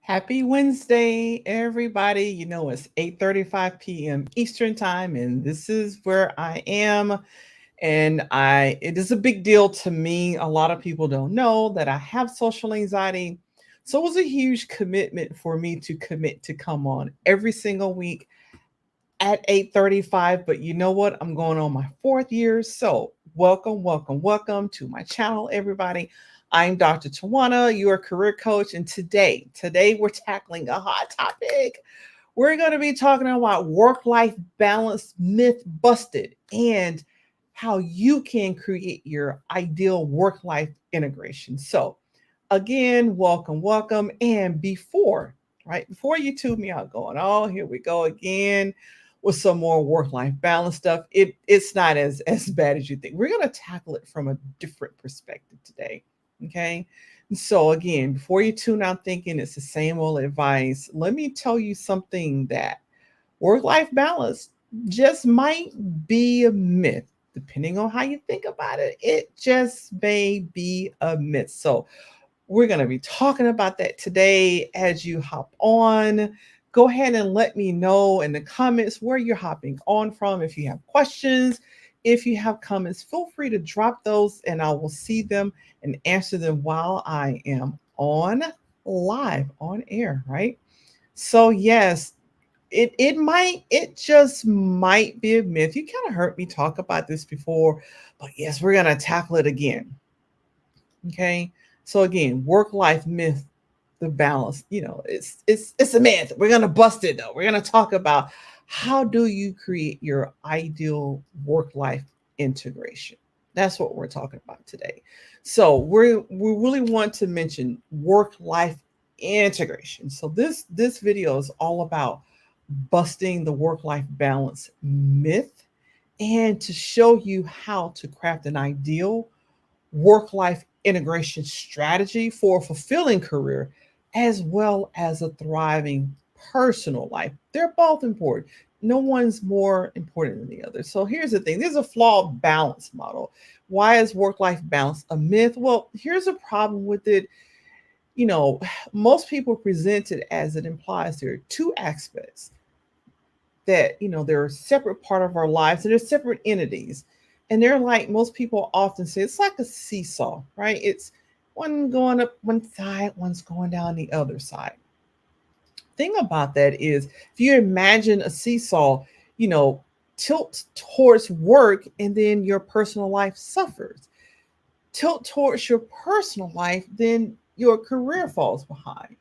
Happy Wednesday, everybody. You know, it's 8:35 p.m. Eastern Time, and this is where I am. And it is a big deal to me. A lot of people don't know that I have social anxiety. So it was a huge commitment for me to commit to come on every single week at 8:35. But you know what? I'm going on my fourth year. So welcome, welcome, welcome to my channel, everybody. I'm Dr. Twanna, your career coach, and today we're tackling a hot topic. We're going to be talking about work-life balance myth busted and how you can create your ideal work-life integration. So, again, welcome, welcome. And before you tune me out going, oh, here we go again with some more work-life balance stuff. It's not as bad as you think. We're going to tackle it from a different perspective today. Okay. So again, before you tune out thinking it's the same old advice, let me tell you something that work-life balance just might be a myth. Depending on how you think about it, it just may be a myth. So we're going to be talking about that today as you hop on. Go ahead and let me know in the comments where you're hopping on from. If you have questions, if you have comments, feel free to drop those and I will see them and answer them while I am on live on air, right? So yes, it just might be a myth. You kind of heard me talk about this before, but yes, we're gonna tackle it again. Okay. So again, work life myth, the balance. It's a myth. We're gonna bust it though. We're gonna talk about how do you create your ideal work life integration. That's what we're talking about today. So we really want to mention work life integration. So this video is all about busting the work life balance myth and to show you how to craft an ideal work life integration strategy for a fulfilling career as well as a thriving personal life. They're both important. No one's more important than the other. So here's the thing, there's a flawed balance model. Why is work life balance a myth? Well, here's a problem with it. You know, most people present it as it implies there are two aspects that they're a separate part of our lives and they're separate entities, and they're like, most people often say, it's like a seesaw, right? It's one going up one side, one's going down the other side. Thing about that is, if you imagine a seesaw, you know tilt towards work and then your personal life suffers. Tilt towards your personal life, then your career falls behind.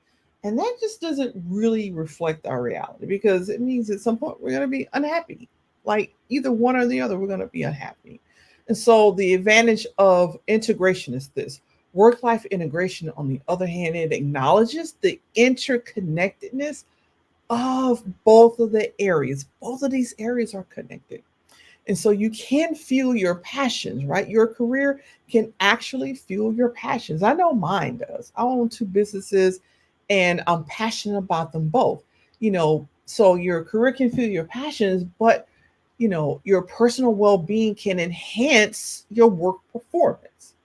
And that just doesn't really reflect our reality, because it means at some point we're going to be unhappy. Like either one or the other, we're going to be unhappy. And so the advantage of integration is this: work life integration, on the other hand, it acknowledges the interconnectedness of both of the areas. Both of these areas are connected. And so you can fuel your passions, right? Your career can actually fuel your passions. I know mine does. I own two businesses and I'm passionate about them both. So your career can fuel your passions, but your personal well-being can enhance your work performance,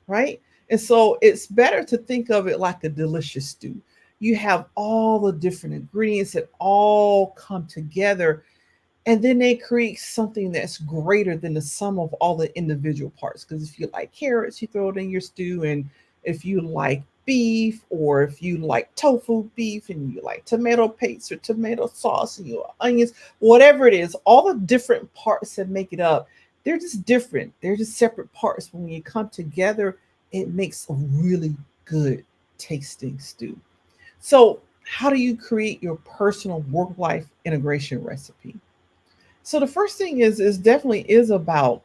right? And so it's better to think of it like a delicious stew. You have all the different ingredients that all come together, and then they create something that's greater than the sum of all the individual parts. Because if you like carrots, you throw it in your stew, and if you like beef, or if you like tofu beef, and you like tomato paste or tomato sauce, and you onions, whatever it is, all the different parts that make it up, they're just different. They're just separate parts. When you come together, it makes a really good tasting stew. So, how do you create your personal work life integration recipe? So the first thing is definitely is about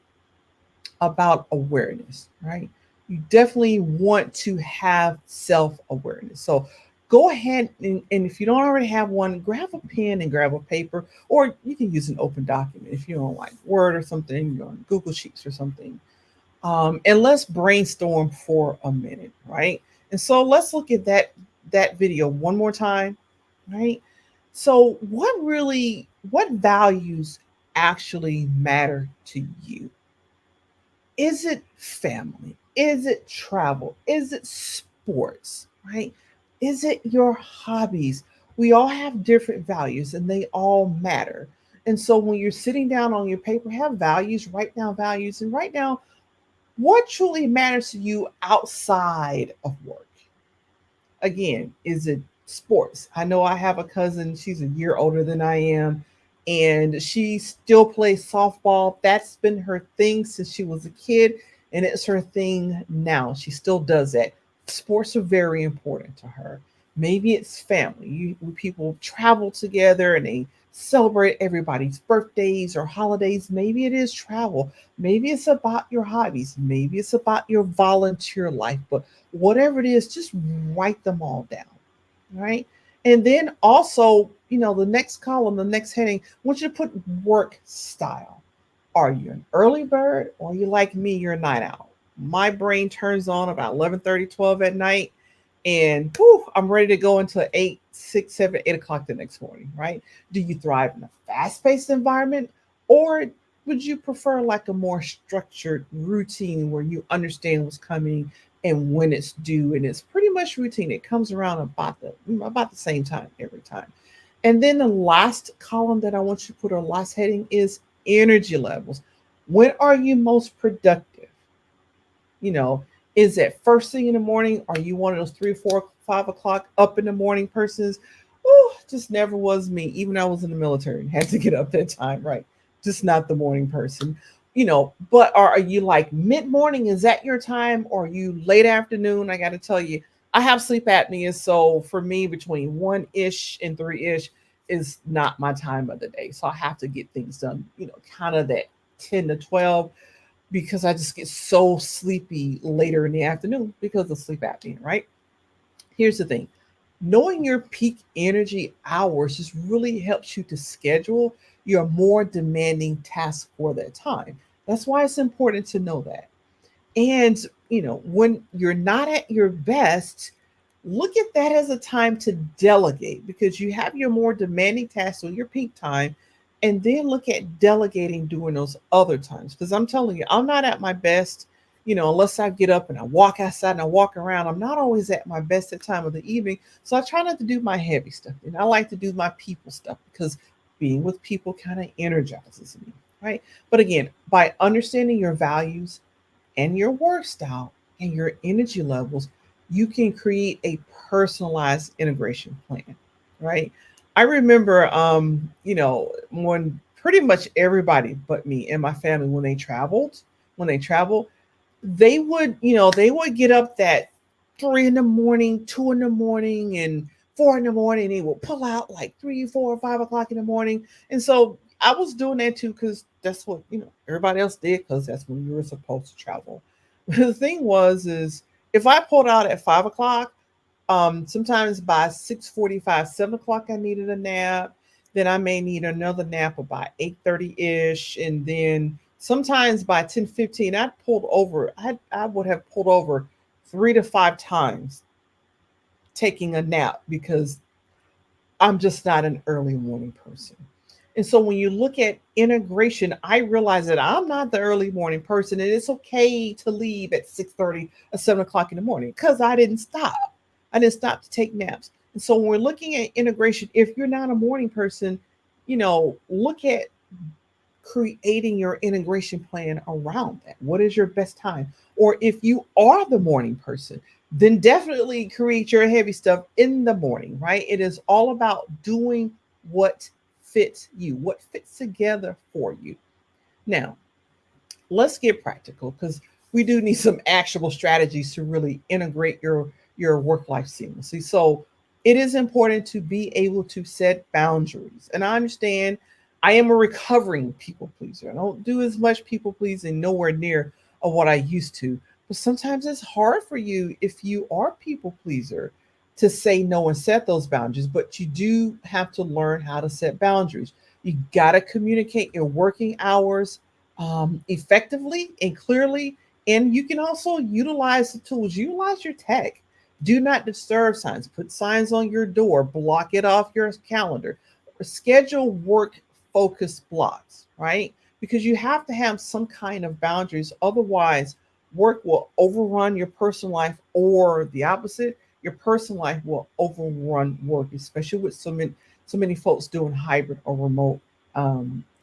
awareness, right? You definitely want to have self-awareness. So go ahead and if you don't already have one, grab a pen and grab a paper, or you can use an open document if you don't like Word or something, you're on Google Sheets or something. And let's brainstorm for a minute, right? And so let's look at that video one more time, right? So what values actually matter to you? Is it family? Is it travel? Is it sports? Right? Is it your hobbies? We all have different values and they all matter. And so when you're sitting down on your paper, have values, write down values, and write down what truly matters to you outside of work. Again, is it sports? I know I have a cousin, she's a year older than I am, and she still plays softball. That's been her thing since she was a kid, and it's her thing now. She still does that. Sports are very important to her. Maybe it's family. People travel together and they celebrate everybody's birthdays or holidays. Maybe it is travel. Maybe it's about your hobbies. Maybe it's about your volunteer life. But whatever it is, just write them all down, right? And then also, the next column, the next heading, I want you to put work style. Are you an early bird or are you like me, you're a night owl? My brain turns on about 11:30, 12 at night, and whew, I'm ready to go until 8, 6, 7, 8 o'clock the next morning, right? Do you thrive in a fast paced environment, or would you prefer like a more structured routine where you understand what's coming and when it's due, and it's pretty much routine? It comes around about the same time every time. And then the last column that I want you to put, or last heading, is energy levels. When are you most productive? You know, is it first thing in the morning? Are you one of those 3, 4, 5 o'clock up in the morning persons? Oh, just never was me. Even I was in the military and had to get up that time, right? Just not the morning person. But are you like mid morning? Is that your time? Or are you late afternoon? I got to tell you, I have sleep apnea. So for me, between 1 ish and 3 ish is not my time of the day. So I have to get things done, kind of that 10 to 12, because I just get so sleepy later in the afternoon because of sleep apnea, right? Here's the thing: knowing your peak energy hours just really helps you to schedule your more demanding tasks for that time. That's why it's important to know that. And, when you're not at your best, look at that as a time to delegate, because you have your more demanding tasks on your peak time. And then look at delegating during those other times. Because I'm telling you, I'm not at my best, unless I get up and I walk outside and I walk around. I'm not always at my best at time of the evening. So I try not to do my heavy stuff. And I like to do my people stuff, because being with people kind of energizes me, right? But again, by understanding your values and your work style and your energy levels, you can create a personalized integration plan, right? I remember, when pretty much everybody but me and my family, when they traveled, they would get up that 3 in the morning, 2 in the morning, and 4 in the morning. They will pull out like 3, 4, 5 o'clock in the morning. And so I was doing that too, because that's what everybody else did, because that's when you were supposed to travel. The thing was, is if I pulled out at 5 o'clock, sometimes by 6:45, 7 o'clock, I needed a nap. Then I may need another nap about 8:30 ish, and then sometimes by 10:15, I would have pulled over 3 to 5 times taking a nap, because I'm just not an early morning person. And so when you look at integration, I realize that I'm not the early morning person, and it's okay to leave at 6:30 or 7 o'clock in the morning, because I didn't stop. I didn't stop to take naps. And so when we're looking at integration, if you're not a morning person, look at creating your integration plan around that. What is your best time? Or if you are the morning person, then definitely create your heavy stuff in the morning, right? It is all about doing what fits you, what fits together for you. Now, let's get practical, because we do need some actionable strategies to really integrate your work life seamlessly. So it is important to be able to set boundaries. And I understand I am a recovering people pleaser. I don't do as much people pleasing, nowhere near of what I used to. But sometimes it's hard for you, if you are people pleaser, to say no and set those boundaries. But you do have to learn how to set boundaries. You got to communicate your working hours effectively and clearly. And you can also utilize the tools, utilize your tech. Do not disturb signs, put signs on your door, block it off your calendar, schedule work focused blocks, right? Because you have to have some kind of boundaries. Otherwise, work will overrun your personal life, or the opposite, your personal life will overrun work, especially with so many folks doing hybrid or remote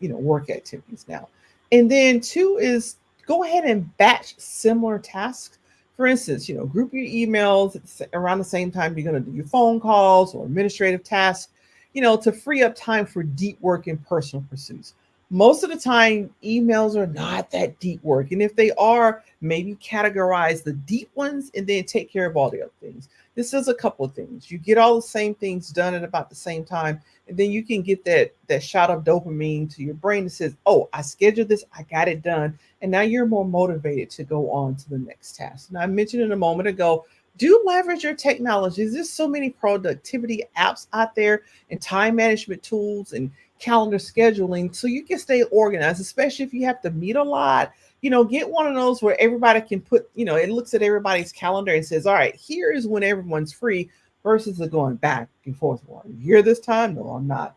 work activities now. And then two is go ahead and batch similar tasks. For instance, group your emails around the same time you're going to do your phone calls or administrative tasks, to free up time for deep work and personal pursuits. Most of the time, emails are not that deep work. And if they are, maybe categorize the deep ones and then take care of all the other things. This is a couple of things. You get all the same things done at about the same time, and then you can get that shot of dopamine to your brain that says, "Oh, I scheduled this, I got it done," and now you're more motivated to go on to the next task. Now, I mentioned it a moment ago. Do leverage your technologies. There's so many productivity apps out there and time management tools and calendar scheduling so you can stay organized, especially if you have to meet a lot. Get one of those where everybody can put, it looks at everybody's calendar and says, all right, here is when everyone's free versus the going back and forth. Well, are you here this time? No, I'm not.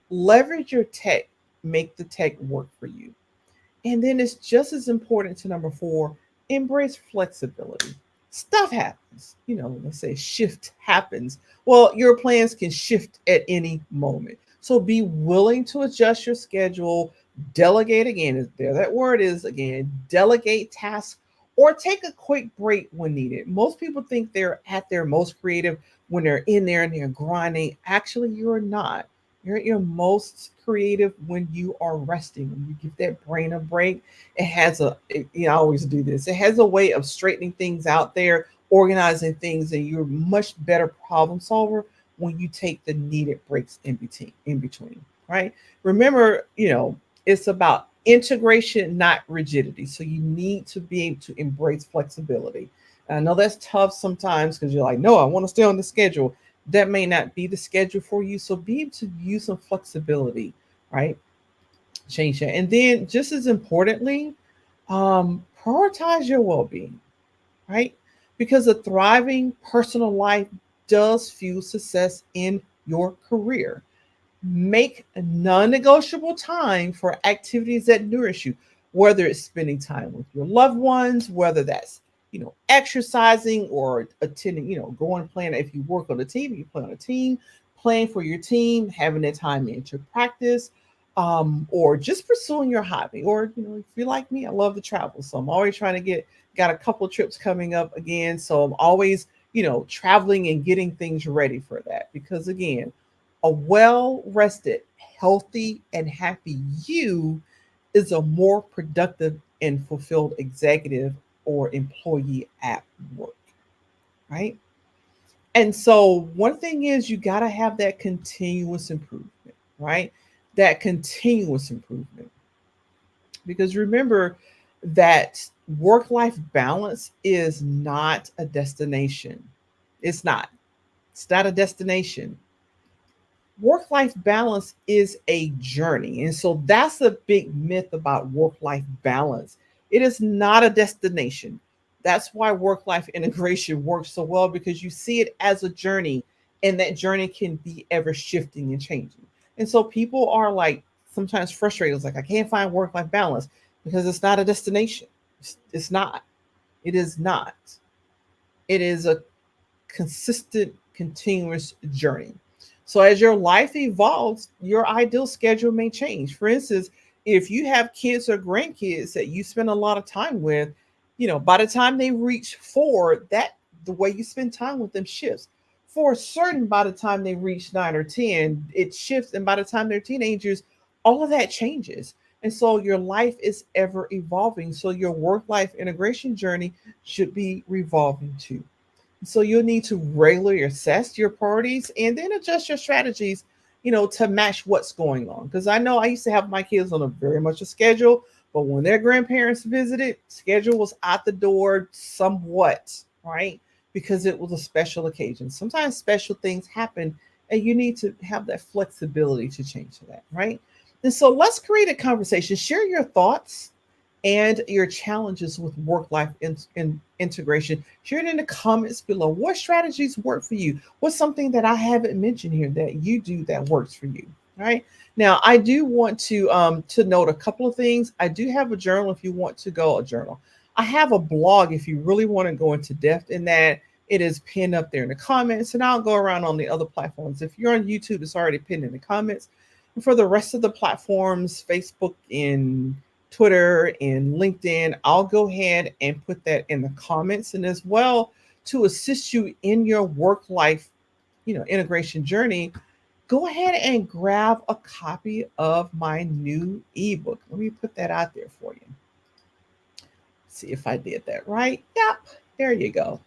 Leverage your tech, make the tech work for you. And then it's just as important to number four, embrace flexibility. Stuff happens. Let's say shift happens. Well, your plans can shift at any moment. So be willing to adjust your schedule, delegate again. There that word is again, delegate tasks or take a quick break when needed. Most people think they're at their most creative when they're in there and they're grinding. Actually, you're not. You're at your most creative when you are resting, when you give that brain a break. I always do this. It has a way of straightening things out there, organizing things, and you're much better problem solver when you take the needed breaks in between, right? Remember, it's about integration, not rigidity. So you need to be able to embrace flexibility. And I know that's tough sometimes because you're like, no, I want to stay on the schedule. That may not be the schedule for you. So be able to use some flexibility, right? Change that. And then just as importantly, prioritize your well-being, right? Because a thriving personal life does fuel success in your career. Make non-negotiable time for activities that nourish you, whether it's spending time with your loved ones, whether that's exercising or attending, going playing. If you work on a team, you play on a team, playing for your team, having that time into practice, or just pursuing your hobby. Or if you're like me, I love to travel, so I'm always trying to got a couple of trips coming up again, so I'm always traveling and getting things ready for that. Because again, a well rested, healthy, and happy you is a more productive and fulfilled executive or employee at work, right? And so, one thing is you got to have that continuous improvement, right? That continuous improvement. Because remember that work life balance is not a destination. It's not. It's not a destination. Work life balance is a journey. And so that's a big myth about work life balance. It is not a destination. That's why work life integration works so well, because you see it as a journey, and that journey can be ever shifting and changing. And so people are like sometimes frustrated. It's like, I can't find work life balance because it's not a destination. It's not. It is not. It is a consistent, continuous journey. So as your life evolves, your ideal schedule may change. For instance, if you have kids or grandkids that you spend a lot of time with, by the time they reach four, that the way you spend time with them shifts. For certain, by the time they reach 9 or 10, it shifts, and by the time they're teenagers, all of that changes. And so your life is ever evolving. So your work life integration journey should be revolving too. So you'll need to regularly assess your priorities and then adjust your strategies, to match what's going on. Because I know I used to have my kids on a very much a schedule, but when their grandparents visited, schedule was out the door somewhat, right? Because it was a special occasion. Sometimes special things happen, and you need to have that flexibility to change that, right? And so let's create a conversation. Share your thoughts and your challenges with work life integration. Share it in the comments below. What strategies work for you? What's something that I haven't mentioned here that you do that works for you? All right. Now, I do want to note a couple of things. I do have a journal if you want to go a journal. I have a blog if you really want to go into depth in that. It is pinned up there in the comments, and I'll go around on the other platforms. If you're on YouTube, it's already pinned in the comments. And for the rest of the platforms, Facebook and Twitter and LinkedIn, I'll go ahead and put that in the comments. And as well, to assist you in your work life, integration journey, go ahead and grab a copy of my new ebook. Let me put that out there for you. See if I did that right. Yep, there you go.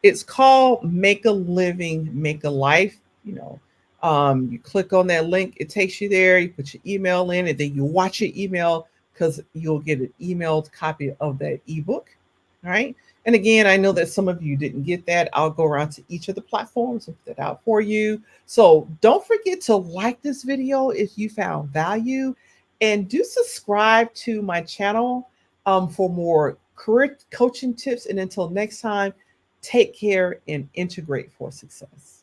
It's called Make a Living, Make a Life. You click on that link, it takes you there. You put your email in, and then you watch your email because you'll get an emailed copy of that ebook. All right. And again, I know that some of you didn't get that. I'll go around to each of the platforms and put that out for you. So don't forget to like this video if you found value, and do subscribe to my channel for more career coaching tips. And until next time, take care and integrate for success.